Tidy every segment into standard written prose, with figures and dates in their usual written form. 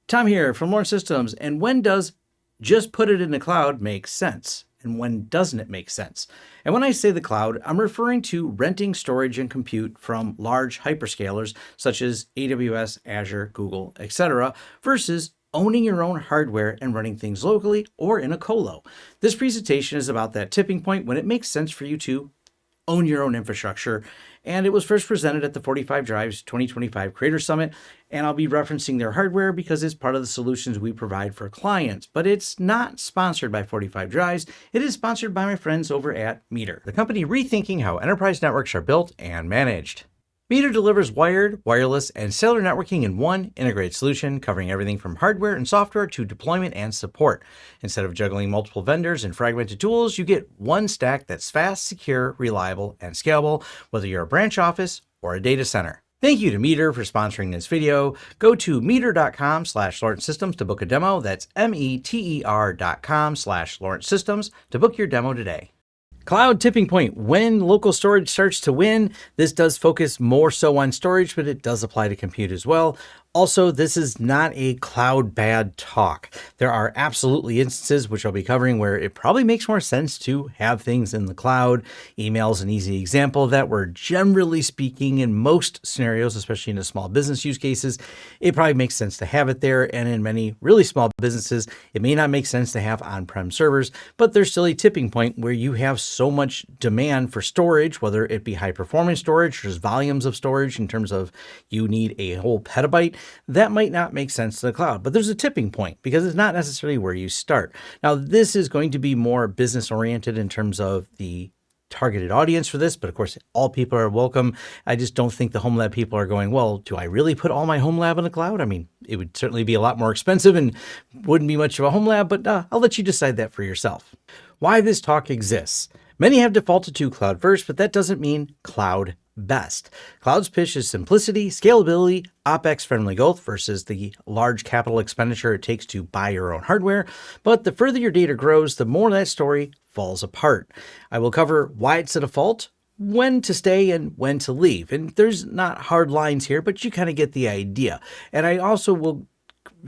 Tom here from Lawrence Systems. And when does just put it in the cloud make sense? And when doesn't it make sense? And when I say the cloud, I'm referring to renting storage and compute from large hyperscalers such as AWS, Azure, Google, etc., versus owning your own hardware and running things locally or in a colo. This presentation is about that tipping point when it makes sense for you to own your own infrastructure. And it was first presented at the 45 Drives 2025 Creator Summit. And I'll be referencing their hardware because it's part of the solutions we provide for clients. But it's not sponsored by 45 Drives. It is sponsored by my friends over at Meter, the company rethinking how enterprise networks are built and managed. Meter delivers wired, wireless, and cellular networking in one integrated solution, covering everything from hardware and software to deployment and support. Instead of juggling multiple vendors and fragmented tools, you get one stack that's fast, secure, reliable, and scalable, whether you're a branch office or a data center. Thank you to Meter for sponsoring this video. Go to meter.com/Lawrence Systems to book a demo. That's meter.com/Lawrence Systems to book your demo today. Cloud tipping point. When local storage starts to win, this does focus more so on storage, but it does apply to compute as well. Also, this is not a cloud bad talk. There are absolutely instances, which I'll be covering, where it probably makes more sense to have things in the cloud. Email is an easy example of that, where generally speaking, in most scenarios, especially in the small business use cases, it probably makes sense to have it there. And in many really small businesses, it may not make sense to have on-prem servers, but there's still a tipping point where you have so much demand for storage, whether it be high performance storage, there's volumes of storage in terms of you need a whole petabyte. That might not make sense to the cloud, but there's a tipping point because it's not necessarily where you start. Now, this is going to be more business oriented in terms of the targeted audience for this, but of course, all people are welcome. I just don't think the homelab people are going, well, do I really put all my homelab in the cloud? I mean, it would certainly be a lot more expensive and wouldn't be much of a homelab, but I'll let you decide that for yourself. Why this talk exists. Many have defaulted to cloud first, but that doesn't mean cloud best. Cloud's pitch is simplicity, scalability, OpEx-friendly growth versus the large capital expenditure it takes to buy your own hardware. But the further your data grows, the more that story falls apart. I will cover why it's a default, when to stay and when to leave. And there's not hard lines here, but you kind of get the idea. And I also will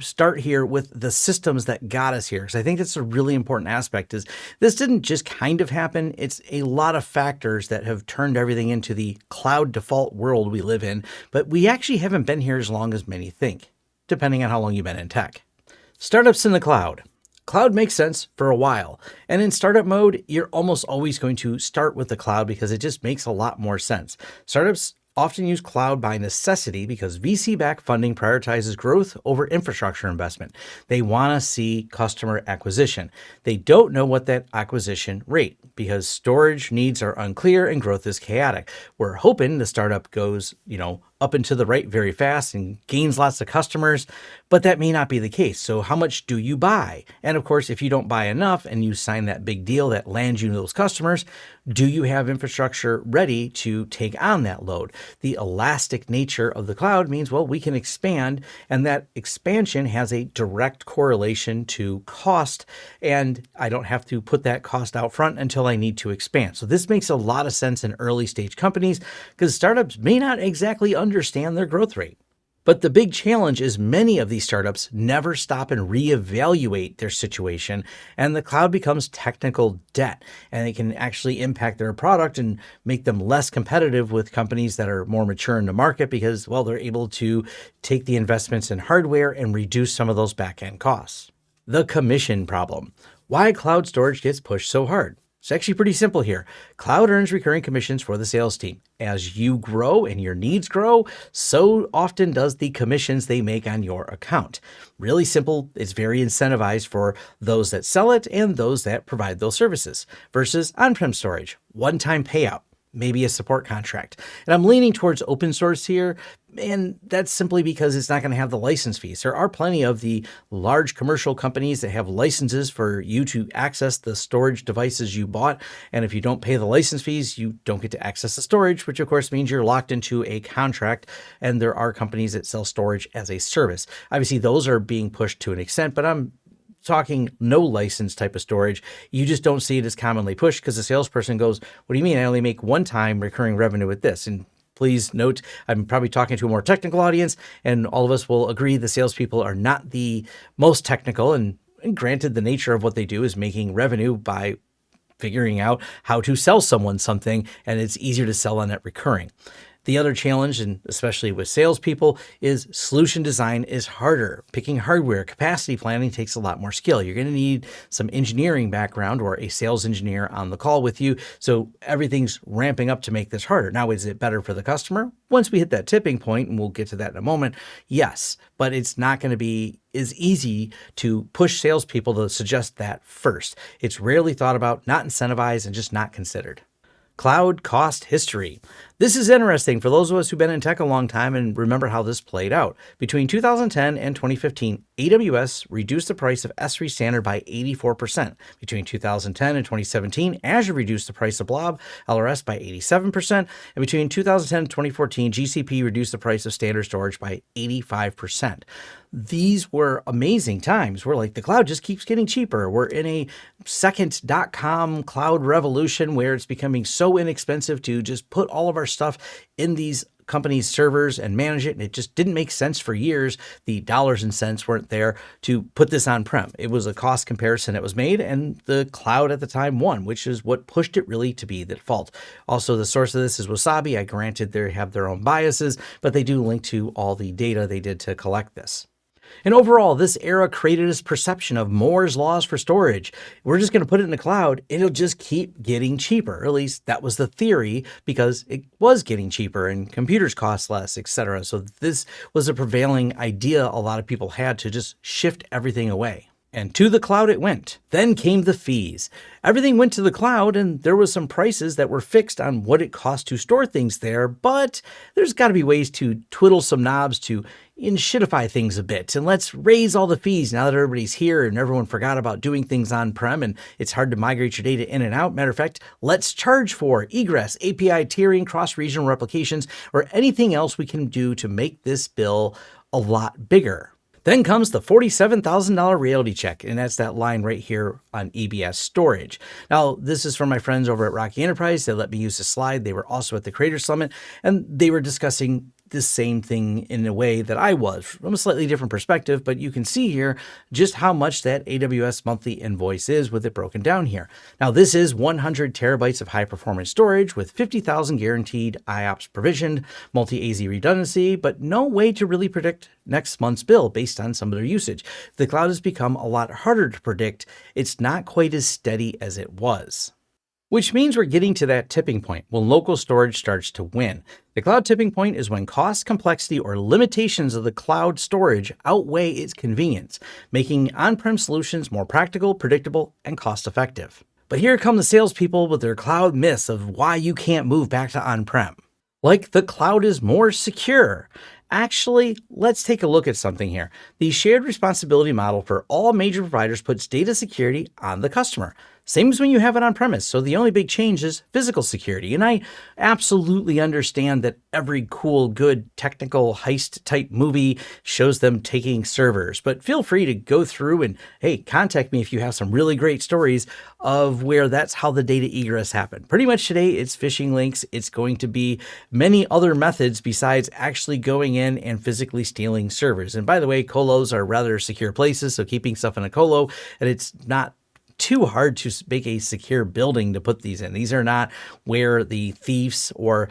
start here with the systems that got us here, because I think that's a really important aspect. Is this didn't just kind of happen. It's a lot of factors that have turned everything into the cloud default world we live in, but we actually haven't been here as long as many think, depending on how long you've been in tech. Startups in the cloud. Cloud makes sense for a while. And in startup mode, you're almost always going to start with the cloud because it just makes a lot more sense. Startups often use cloud by necessity because VC-backed funding prioritizes growth over infrastructure investment. They want to see customer acquisition. They don't know what that acquisition rate because storage needs are unclear and growth is chaotic. We're hoping the startup goes, up and to the right very fast and gains lots of customers, but that may not be the case. So how much do you buy? And of course, if you don't buy enough and you sign that big deal that lands you those customers, do you have infrastructure ready to take on that load? The elastic nature of the cloud means, well, we can expand, and that expansion has a direct correlation to cost, and I don't have to put that cost out front until I need to expand. So this makes a lot of sense in early stage companies because startups may not exactly understand their growth rate. But the big challenge is many of these startups never stop and reevaluate their situation, and the cloud becomes technical debt, and it can actually impact their product and make them less competitive with companies that are more mature in the market because, well, they're able to take the investments in hardware and reduce some of those back-end costs. The commission problem. Why cloud storage gets pushed so hard? It's actually pretty simple here. Cloud earns recurring commissions for the sales team. As you grow and your needs grow, so often does the commissions they make on your account. Really simple. It's very incentivized for those that sell it and those that provide those services versus on-prem storage, one-time payout, maybe a support contract. And I'm leaning towards open source here, and that's simply because it's not going to have the license fees. There are plenty of the large commercial companies that have licenses for you to access the storage devices you bought. And if you don't pay the license fees, you don't get to access the storage, which of course means you're locked into a contract. And there are companies that sell storage as a service. Obviously, those are being pushed to an extent, but I'm talking no license type of storage. You just don't see it as commonly pushed because the salesperson goes, what do you mean? I only make one-time recurring revenue with this. And Please note, I'm probably talking to a more technical audience, and all of us will agree the salespeople are not the most technical. And granted, the nature of what they do is making revenue by figuring out how to sell someone something, and it's easier to sell on that recurring. The other challenge, and especially with salespeople, is solution design is harder. Picking hardware, capacity planning takes a lot more skill. You're going to need some engineering background or a sales engineer on the call with you. So everything's ramping up to make this harder. Now, is it better for the customer? Once we hit that tipping point, and we'll get to that in a moment, yes, but it's not going to be as easy to push salespeople to suggest that first. It's rarely thought about, not incentivized, and just not considered. Cloud cost history. This is interesting for those of us who've been in tech a long time and remember how this played out. Between 2010 and 2015, AWS reduced the price of S3 Standard by 84%. Between 2010 and 2017, Azure reduced the price of Blob LRS by 87%. And between 2010 and 2014, GCP reduced the price of standard storage by 85%. These were amazing times where like the cloud just keeps getting cheaper. We're in a second .com cloud revolution where it's becoming so inexpensive to just put all of our stuff in these companies' servers and manage it. And it just didn't make sense for years. The dollars and cents weren't there to put this on-prem. It was a cost comparison that was made, and the cloud at the time won, which is what pushed it really to be the default. Also, the source of this is Wasabi. I granted they have their own biases, but they do link to all the data they did to collect this. And overall, this era created this perception of Moore's laws for storage. We're just going to put it in the cloud. It'll just keep getting cheaper. Or at least that was the theory, because it was getting cheaper and computers cost less, etc. So this was a prevailing idea a lot of people had to just shift everything away. And to the cloud it went. Then came the fees. Everything went to the cloud, and there was some prices that were fixed on what it cost to store things there, but there's got to be ways to twiddle some knobs to shitify things a bit. And let's raise all the fees now that everybody's here and everyone forgot about doing things on-prem and it's hard to migrate your data in and out. Matter of fact, let's charge for egress, API tiering, cross-regional replications, or anything else we can do to make this bill a lot bigger. Then comes the $47,000 reality check, and that's that line right here on EBS storage. Now, this is from my friends over at Rocky Enterprise. They let me use the slide. They were also at the Creator Summit, and they were discussing the same thing in a way that I was, from a slightly different perspective, but you can see here just how much that AWS monthly invoice is with it broken down here. Now, this is 100 terabytes of high performance storage with 50,000 guaranteed IOPS provisioned, multi-AZ redundancy, but no way to really predict next month's bill based on some of their usage. The cloud has become a lot harder to predict. It's not quite as steady as it was. Which means we're getting to that tipping point when local storage starts to win. The cloud tipping point is when cost, complexity, or limitations of the cloud storage outweigh its convenience, making on-prem solutions more practical, predictable, and cost-effective. But here come the salespeople with their cloud myths of why you can't move back to on-prem. Like the cloud is more secure. Actually, let's take a look at something here. The shared responsibility model for all major providers puts data security on the customer. Same as when you have it on premise. So the only big change is physical security. And I absolutely understand that every cool, good technical heist type movie shows them taking servers, but feel free to go through and, hey, contact me if you have some really great stories of where that's how the data egress happened. Pretty much today, it's phishing links. It's going to be many other methods besides actually going in and physically stealing servers. And by the way, colos are rather secure places. So keeping stuff in a colo, and it's not too hard to make a secure building to put these in. These are not where the thieves or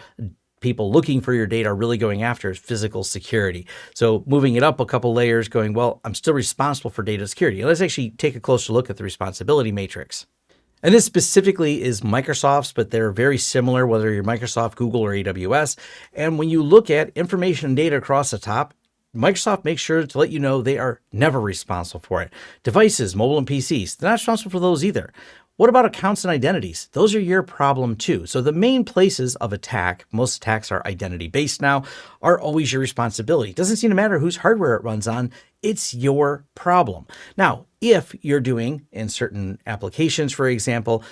people looking for your data are really going after physical security. So moving it up a couple layers, going, well, I'm still responsible for data security. Let's actually take a closer look at the responsibility matrix. And this specifically is Microsoft's, but they're very similar, whether you're Microsoft, Google, or AWS. And when you look at information and data across the top, Microsoft makes sure to let you know they are never responsible for it. Devices, mobile and PCs, they're not responsible for those either. What about accounts and identities? Those are your problem too. So the main places of attack, most attacks are identity-based now, are always your responsibility. It doesn't seem to matter whose hardware it runs on, it's your problem. Now, if you're doing in certain applications, for example,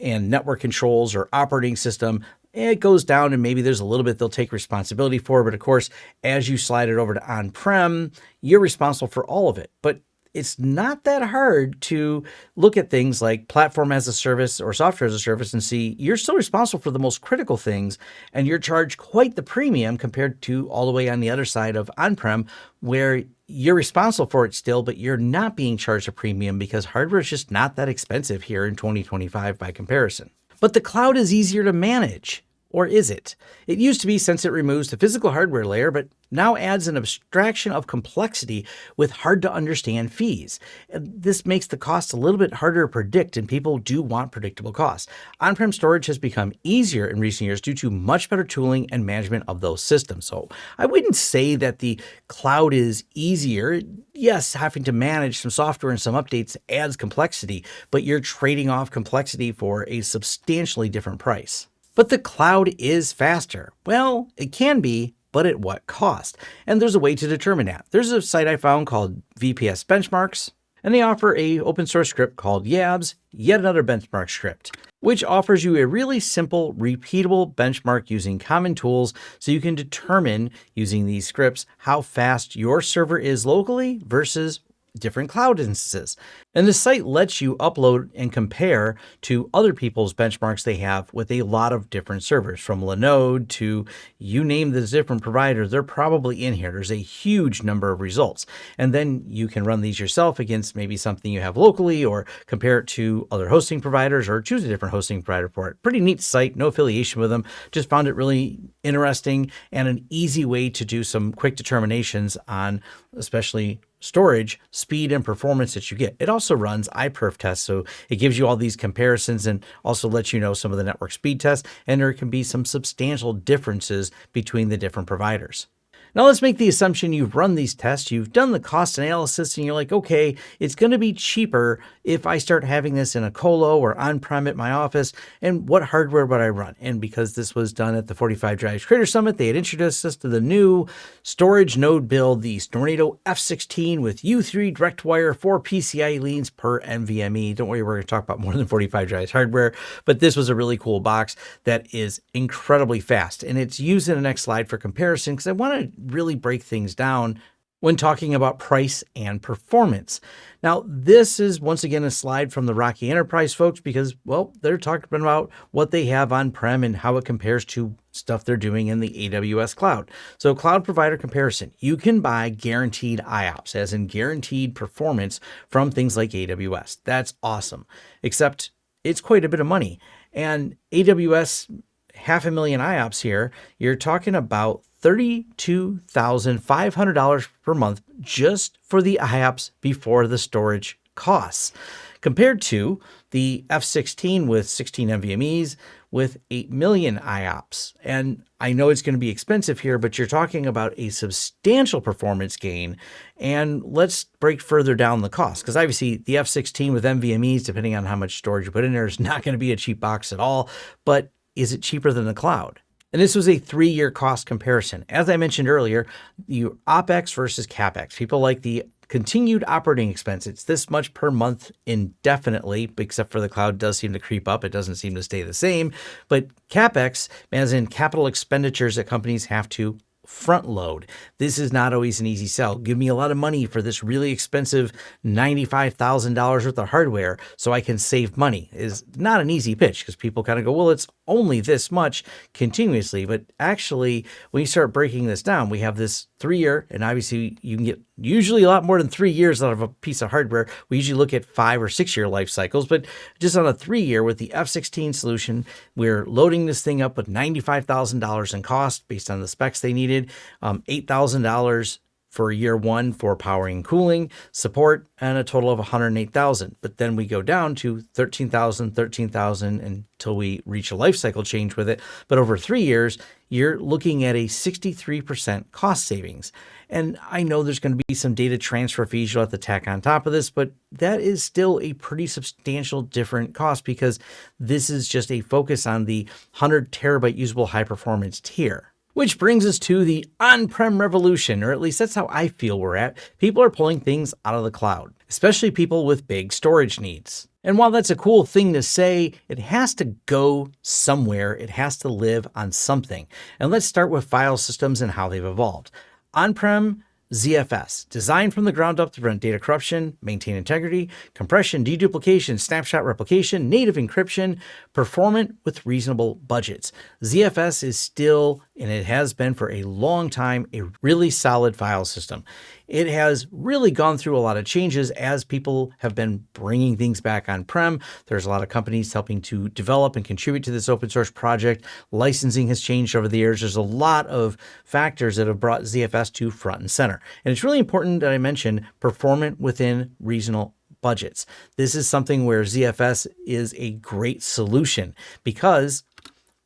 and network controls or operating system, it goes down and maybe there's a little bit they'll take responsibility for. But of course, as you slide it over to on-prem, you're responsible for all of it. But it's not that hard to look at things like platform as a service or software as a service and see you're still responsible for the most critical things, and you're charged quite the premium compared to all the way on the other side of on-prem, where you're responsible for it still, but you're not being charged a premium because hardware is just not that expensive here in 2025 by comparison. But the cloud is easier to manage. Or is it? It used to be, since it removes the physical hardware layer, but now adds an abstraction of complexity with hard to understand fees. And this makes the cost a little bit harder to predict, and people do want predictable costs. On-prem storage has become easier in recent years due to much better tooling and management of those systems. So I wouldn't say that the cloud is easier. Yes, having to manage some software and some updates adds complexity, but you're trading off complexity for a substantially different price. But the cloud is faster. Well, it can be, but at what cost? And there's a way to determine that. There's a site I found called VPS Benchmarks, and they offer a open source script called YABS, yet another benchmark script, which offers you a really simple, repeatable benchmark using common tools so you can determine using these scripts how fast your server is locally versus different cloud instances. And the site lets you upload and compare to other people's benchmarks they have with a lot of different servers, from Linode to you name the different providers, they're probably in here. There's a huge number of results. And then you can run these yourself against maybe something you have locally, or compare it to other hosting providers, or choose a different hosting provider for it. Pretty neat site, no affiliation with them. Just found it really interesting and an easy way to do some quick determinations on especially storage, speed, and performance that you get. It also runs iPerf tests, so it gives you all these comparisons and also lets you know some of the network speed tests, and there can be some substantial differences between the different providers. Now let's make the assumption you've run these tests, you've done the cost analysis, and you're like, okay, it's going to be cheaper if I start having this in a colo or on-prem at my office, and what hardware would I run? And because this was done at the 45 Drives Creator Summit, they had introduced us to the new storage node build, the Tornado F16 with U3 DirectWire 4 PCIe lanes per NVMe. Don't worry, we're going to talk about more than 45 Drives hardware, but this was a really cool box that is incredibly fast, and it's used in the next slide for comparison because I want to really break things down when talking about price and performance. Now, this is once again a slide from the Rocky Enterprise folks because, well, they're talking about what they have on-prem and how it compares to stuff they're doing in the AWS cloud. So cloud provider comparison, you can buy guaranteed IOPS, as in guaranteed performance from things like AWS. That's awesome, except it's quite a bit of money. And AWS, $500,000 IOPS here, you're talking about $32,500 per month just for the IOPS before the storage costs, compared to the F16 with 16 NVMEs with 8 million IOPS. And I know it's going to be expensive here, but you're talking about a substantial performance gain. And let's break further down the cost, because obviously the F16 with NVMEs, depending on how much storage you put in there, is not going to be a cheap box at all. But is it cheaper than the cloud? And this was a 3-year cost comparison. As I mentioned earlier, your OpEx versus CapEx. People like the continued operating expense. It's this much per month indefinitely, except for the cloud does seem to creep up. It doesn't seem to stay the same. But CapEx, as in capital expenditures that companies have to front load. This is not always an easy sell. Give me a lot of money for this really expensive $95,000 worth of hardware so I can save money is not an easy pitch, because people kind of go, well, it's only this much continuously. But actually, when you start breaking this down, we have this 3-year, and obviously you can get usually a lot more than 3 years out of a piece of hardware. We usually look at 5 or 6 year life cycles, but just on a 3-year with the F16 solution, we're loading this thing up with $95,000 in cost based on the specs they needed, $8,000 for year 1 for powering and cooling, support, and a total of $108,000. But then we go down to $13,000 until we reach a life cycle change with it. But over 3 years, you're looking at a 63% cost savings. And I know there's going to be some data transfer fees you'll have to tack on top of this, but that is still a pretty substantial different cost, because this is just a focus on the 100 terabyte usable high performance tier. Which brings us to the on-prem revolution, or at least that's how I feel we're at. People are pulling things out of the cloud, especially people with big storage needs. And while that's a cool thing to say, it has to go somewhere. It has to live on something. And let's start with file systems and how they've evolved. On-prem ZFS, designed from the ground up to prevent data corruption, maintain integrity, compression, deduplication, snapshot replication, native encryption, performant with reasonable budgets. ZFS is still, and it has been for a long time, a really solid file system. It has really gone through a lot of changes as people have been bringing things back on-prem. There's a lot of companies helping to develop and contribute to this open source project. Licensing has changed over the years. There's a lot of factors that have brought ZFS to front and center. And it's really important that I mention performant within reasonable budgets. This is something where ZFS is a great solution because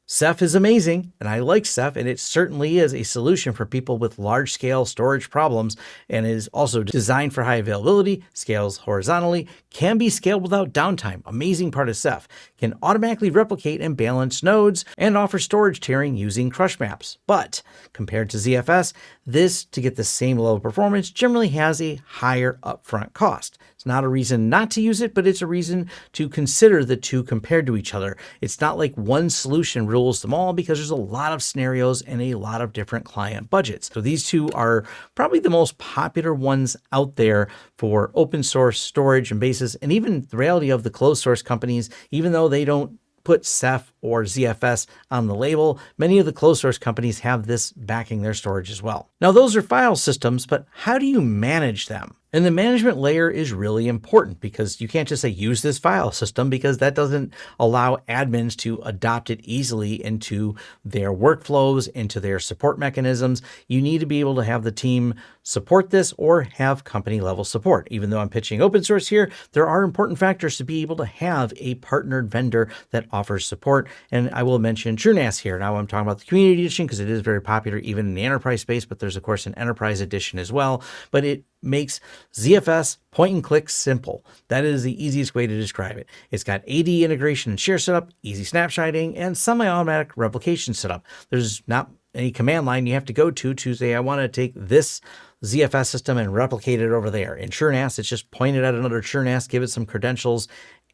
CEPH is amazing, and I like CEPH, and it certainly is a solution for people with large-scale storage problems, and is also designed for high availability, scales horizontally, can be scaled without downtime, amazing part of CEPH, can automatically replicate and balance nodes, and offer storage tiering using crush maps. But compared to ZFS, this, to get the same level of performance, generally has a higher upfront cost. It's not a reason not to use it, but it's a reason to consider the two compared to each other. It's not like one solution rules them all because there's a lot of scenarios and a lot of different client budgets. So these two are probably the most popular ones out there for open source storage and basis, and even the reality of the closed source companies, even though they don't put CEPH or ZFS on the label, many of the closed source companies have this backing their storage as well. Now, those are file systems, but how do you manage them? And the management layer is really important because you can't just say use this file system, because that doesn't allow admins to adopt it easily into their workflows, into their support mechanisms. You need to be able to have the team support this or have company level support. Even though I'm pitching open source here, there are important factors to be able to have a partnered vendor that offers support. And I will mention TrueNAS here. Now I'm talking about the community edition because it is very popular even in the enterprise space, but there's of course an enterprise edition as well. But it makes ZFS point and click simple. That is the easiest way to describe it. It's got AD integration and share setup, easy snapshotting, and semi-automatic replication setup. There's not any command line you have to go to say, I want to take this ZFS system and replicate it over there. In TrueNAS, it's just point it at another TrueNAS, give it some credentials,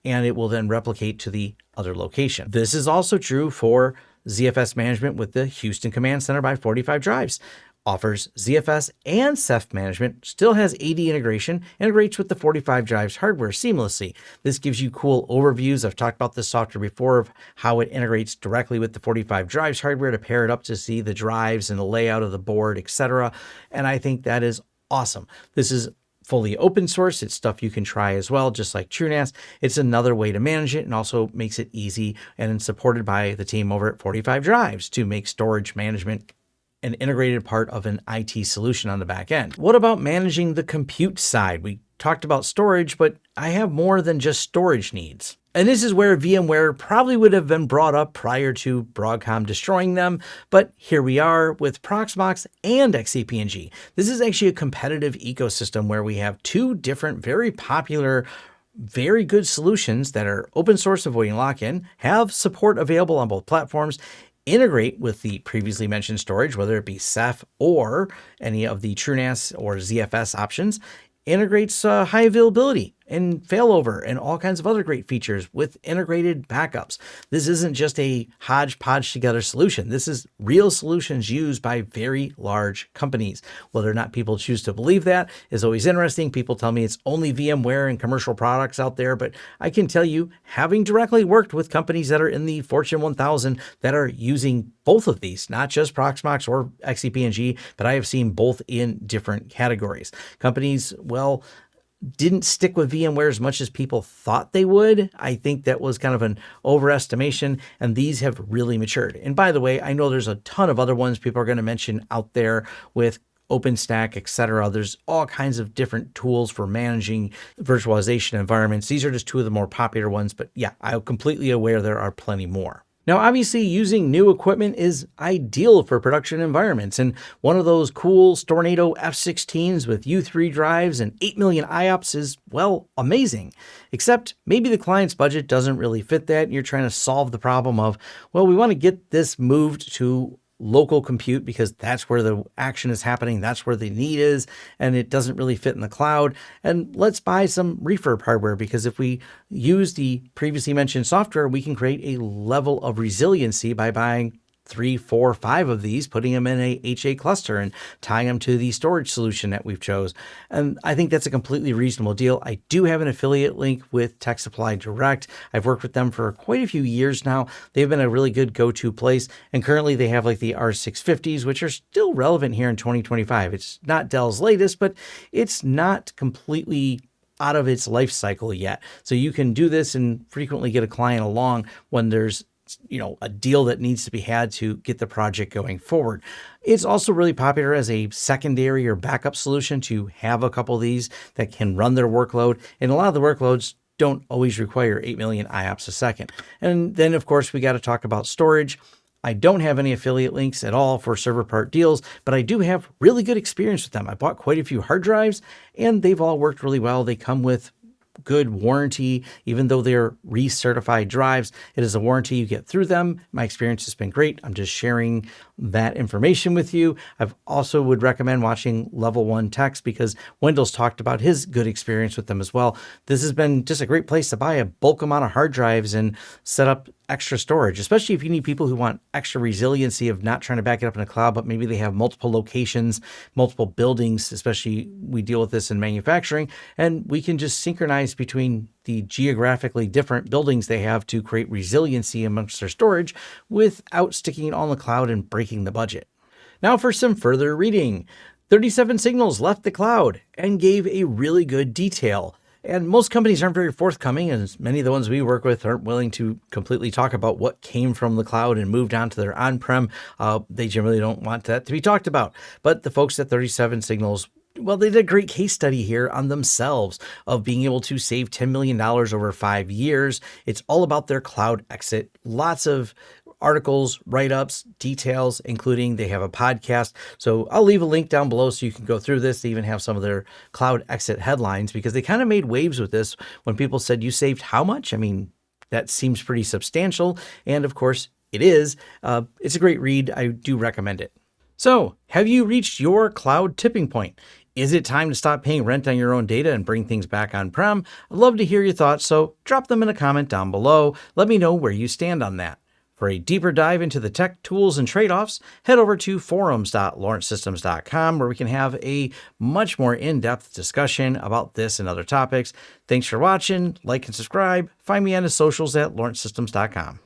and it will then replicate to the other location. This is also true for ZFS management with the Houston Command Center by 45 Drives. Offers ZFS and CEPH management, still has AD integration, integrates with the 45 Drives hardware seamlessly. This gives you cool overviews. I've talked about this software before of how it integrates directly with the 45 Drives hardware to pair it up to see the drives and the layout of the board, etc. And I think that is awesome. This is fully open source. It's stuff you can try as well, just like TrueNAS. It's another way to manage it and also makes it easy and supported by the team over at 45 Drives to make storage management an integrated part of an IT solution on the back end. What about managing the compute side? We talked about storage, but I have more than just storage needs. And this is where VMware probably would have been brought up prior to Broadcom destroying them, but here we are with Proxmox and XCP-ng. This is actually a competitive ecosystem where we have two different, very popular, very good solutions that are open source, avoiding lock-in, have support available on both platforms, integrate with the previously mentioned storage, whether it be CEPH or any of the TrueNAS or ZFS options, integrates high availability and failover and all kinds of other great features with integrated backups. This isn't just a hodgepodge together solution. This is real solutions used by very large companies. Whether or not people choose to believe that is always interesting. People tell me it's only VMware and commercial products out there, but I can tell you, having directly worked with companies that are in the Fortune 1000 that are using both of these, not just Proxmox or XCP-ng, but I have seen both in different categories. Companies, well, didn't stick with VMware as much as people thought they would. I think that was kind of an overestimation, and these have really matured. And by the way, I know there's a ton of other ones people are going to mention out there with OpenStack, etc. There's all kinds of different tools for managing virtualization environments. These are just two of the more popular ones, but yeah, I'm completely aware there are plenty more. Now, obviously, using new equipment is ideal for production environments, and one of those cool Stornado F-16s with U3 drives and 8 million IOPS is, well, amazing. Except maybe the client's budget doesn't really fit that, and you're trying to solve the problem of, well, we want to get this moved to local compute because that's where the action is happening, that's where the need is, and it doesn't really fit in the cloud. And let's buy some refurb hardware, because if we use the previously mentioned software, we can create a level of resiliency by buying 3, 4, 5 of these, putting them in a HA cluster and tying them to the storage solution that we've chose. And I think that's a completely reasonable deal. I do have an affiliate link with Tech Supply Direct. I've worked with them for quite a few years now. They've been a really good go-to place. And currently they have like the R650s, which are still relevant here in 2025. It's not Dell's latest, but it's not completely out of its life cycle yet. So you can do this and frequently get a client along when there's a deal that needs to be had to get the project going forward. It's also really popular as a secondary or backup solution to have a couple of these that can run their workload. And a lot of the workloads don't always require 8 million IOPS a second. And then of course we got to talk about storage. I don't have any affiliate links at all for server part deals, but I do have really good experience with them. I bought quite a few hard drives and they've all worked really well. They come with good warranty, even though they're recertified drives. It is a warranty you get through them. My experience has been great. I'm just sharing that information with you. I've also would recommend watching Level 1 Techs because Wendell's talked about his good experience with them as well. This has been just a great place to buy a bulk amount of hard drives and set up extra storage, especially if you need people who want extra resiliency of not trying to back it up in a cloud, but maybe they have multiple locations, multiple buildings, especially we deal with this in manufacturing, and we can just synchronize between the geographically different buildings they have to create resiliency amongst their storage without sticking it on the cloud and breaking the budget. Now for some further reading. 37 Signals left the cloud and gave a really good detail. And most companies aren't very forthcoming, and many of the ones we work with aren't willing to completely talk about what came from the cloud and moved on to their on-prem. They generally don't want that to be talked about. But the folks at 37 Signals, well, they did a great case study here on themselves of being able to save $10 million over 5 years. It's all about their cloud exit. Lots of articles, write-ups, details, including they have a podcast. So I'll leave a link down below so you can go through this. They even have some of their cloud exit headlines because they kind of made waves with this when people said, you saved how much? I mean, that seems pretty substantial. And of course it is. It's a great read. I do recommend it. So have you reached your cloud tipping point? Is it time to stop paying rent on your own data and bring things back on-prem? I'd love to hear your thoughts, so drop them in a comment down below. Let me know where you stand on that. For a deeper dive into the tech tools and trade-offs, head over to forums.lawrencesystems.com where we can have a much more in-depth discussion about this and other topics. Thanks for watching. Like and subscribe. Find me on the socials at lawrencesystems.com.